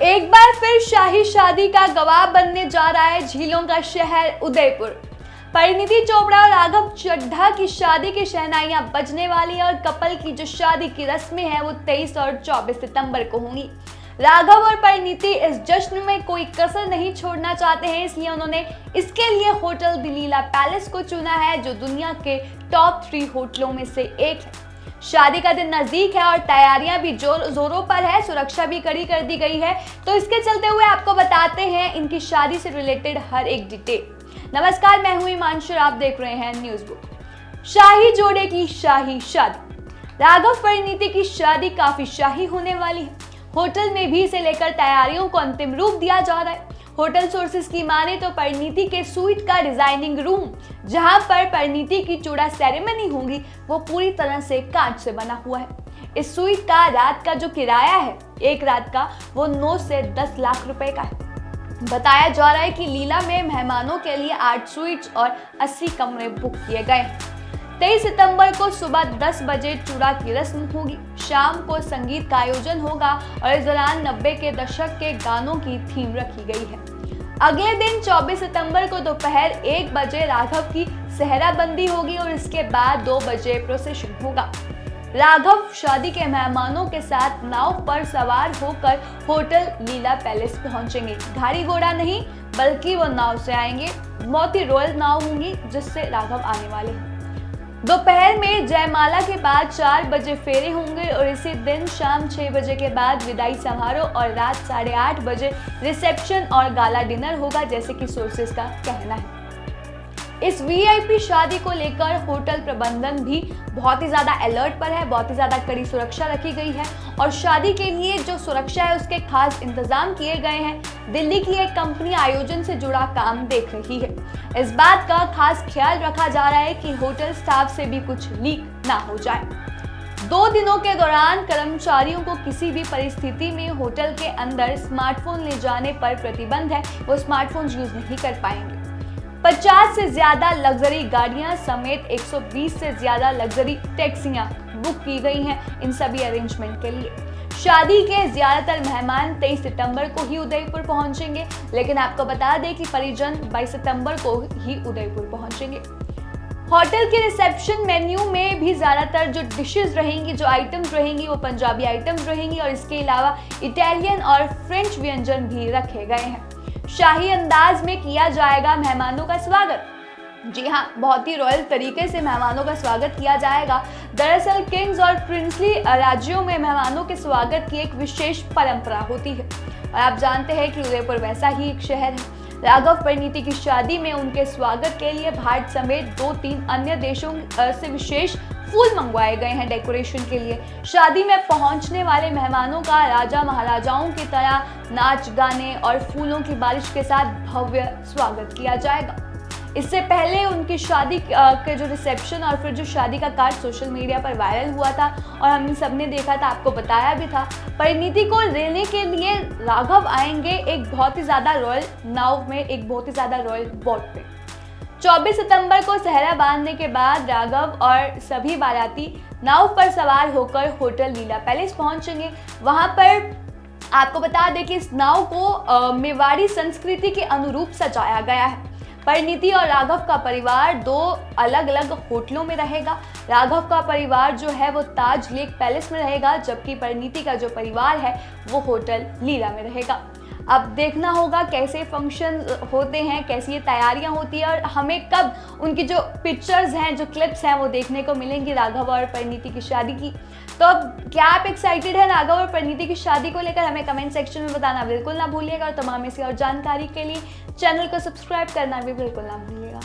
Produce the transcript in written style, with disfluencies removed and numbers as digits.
एक बार फिर शाही शादी का गवाह बनने जा रहा है झीलों का शहर उदयपुर। परिणीति चोपड़ा और राघव चड्ढा की शादी की शहनाइयां बजने वाली और कपल की जो शादी की रस्में हैं वो 23 और 24 सितंबर को होंगी। राघव और परिणीति इस जश्न में कोई कसर नहीं छोड़ना चाहते हैं, इसलिए उन्होंने इसके लिए होटल द लीला पैलेस को चुना है, जो दुनिया के टॉप 3 होटलों में से एक है। शादी का दिन नजदीक है और तैयारियां भी जोरों पर है, सुरक्षा भी कड़ी कर दी गई है। तो इसके चलते हुए आपको बताते हैं इनकी शादी से रिलेटेड हर एक डिटेल। नमस्कार, मैं हूं हिमांशु, आप देख रहे हैं न्यूज बुक। शाही जोड़े की शाही शादी, राघव परिणीति की शादी काफी शाही होने वाली है। होटल में भी इसे लेकर तैयारियों को अंतिम रूप दिया जा रहा है। होटल सोर्सेज की माने तो परिणीति के स्वीट का डिजाइनिंग रूम, जहां पर परिणीति की चूड़ा सेरेमनी होगी, वो पूरी तरह से कांच से बना हुआ है। इस स्वीट का रात का जो किराया है, एक रात का, वो 9 से 10 लाख रुपए का है। बताया जा रहा है कि लीला में मेहमानों के लिए 8 स्वीट्स और 80 कमरे बुक किए गए। 23 सितंबर को सुबह 10 बजे चूड़ा की रस्म होगी। शाम को संगीत का आयोजन होगा और इस दौरान 90 के दशक के गानों की थीम रखी गई है। अगले दिन 24 सितंबर को दोपहर 1 बजे राघव की सेहराबंदी होगी और इसके बाद 2 बजे प्रोसेशन होगा। राघव शादी के मेहमानों के साथ नाव पर सवार होकर होटल लीला पैलेस पहुंचेंगे। गाड़ी घोड़ा नहीं, बल्कि वो नाव से आएंगे। बहुत ही रॉयल नाव होंगी जिससे राघव आने वाले हैं। दोपहर में जयमाला के बाद 4 बजे फेरे होंगे और इसी दिन शाम 6 बजे के बाद विदाई समारोह और रात 8:30 बजे रिसेप्शन और गाला डिनर होगा, जैसे कि सोर्सेज का कहना है। इस वीआईपी शादी को लेकर होटल प्रबंधन भी बहुत ही ज्यादा अलर्ट पर है, बहुत ही ज्यादा कड़ी सुरक्षा रखी गई है और शादी के लिए जो सुरक्षा है उसके खास इंतजाम किए गए हैं। दिल्ली की एक कंपनी आयोजन से जुड़ा काम देख रही है। इस बात का खास ख्याल रखा जा रहा है कि होटल स्टाफ से भी कुछ लीक ना हो जाए। 2 दिनों के दौरान कर्मचारियों को किसी भी परिस्थिति में होटल के अंदर स्मार्टफोन ले जाने पर प्रतिबंध है, वो स्मार्टफोन यूज नहीं कर पाएंगे। 50 से ज्यादा लग्जरी गाड़ियां समेत 120 से ज्यादा लग्जरी टैक्सियां बुक की गई हैं इन सभी अरेंजमेंट के लिए। शादी के ज्यादातर मेहमान 23 सितंबर को ही उदयपुर पहुंचेंगे, लेकिन आपको बता दें कि परिजन 22 सितंबर को ही उदयपुर पहुंचेंगे। होटल के रिसेप्शन मेन्यू में भी ज्यादातर जो डिशेस रहेंगी, जो आइटम्स रहेंगी, वो पंजाबी आइटम्स रहेंगी और इसके अलावा इटालियन और फ्रेंच व्यंजन भी रखे गए हैं। शाही अंदाज में किया जाएगा मेहमानों का स्वागत। जी हाँ, बहुत ही रॉयल तरीके से मेहमानों का स्वागत किया जाएगा। दरअसल किंग्स और प्रिंसली राज्यों में मेहमानों के स्वागत की एक विशेष परंपरा होती है और आप जानते हैं कि उदयपुर वैसा ही एक शहर है। राघव परिणीति की शादी में उनके स्वागत के लिए भारत समेत 2-3 अन्य देशों से विशेष फूल मंगवाए गए हैं डेकोरेशन के लिए। शादी में पहुंचने वाले मेहमानों का राजा महाराजाओं की तरह नाच गाने और फूलों की बारिश के साथ भव्य स्वागत किया जाएगा। इससे पहले उनकी शादी के जो रिसेप्शन और फिर जो शादी का कार्ड सोशल मीडिया पर वायरल हुआ था और हम सब ने देखा था, आपको बताया भी था। परिणीति को लेने के लिए राघव आएंगे एक बहुत ही ज्यादा रॉयल नाव में, एक बहुत ही ज्यादा रॉयल बोट पे। 24 सितंबर को सेहरा बांधने के बाद राघव और सभी बाराती नाव पर सवार होकर होटल लीला पैलेस पहुंचेंगे। वहां पर आपको बता दें कि इस नाव को मेवाड़ी संस्कृति के अनुरूप सजाया गया है। परिणीति और राघव का परिवार 2 अलग अलग होटलों में रहेगा। राघव का परिवार जो है वो ताज लेक पैलेस में रहेगा, जबकि परिणीति का जो परिवार है वो होटल लीला में रहेगा। अब देखना होगा कैसे फंक्शन होते हैं, कैसी ये तैयारियां होती है और हमें कब उनकी जो पिक्चर्स हैं, जो क्लिप्स हैं, वो देखने को मिलेंगी राघव और परिणीति की शादी की। तो अब क्या आप एक्साइटेड हैं राघव और परिणीति की शादी को लेकर? हमें कमेंट सेक्शन में बताना बिल्कुल ना भूलिएगा और तमाम ऐसी और जानकारी के लिए चैनल को सब्सक्राइब करना भी बिल्कुल ना भूलिएगा।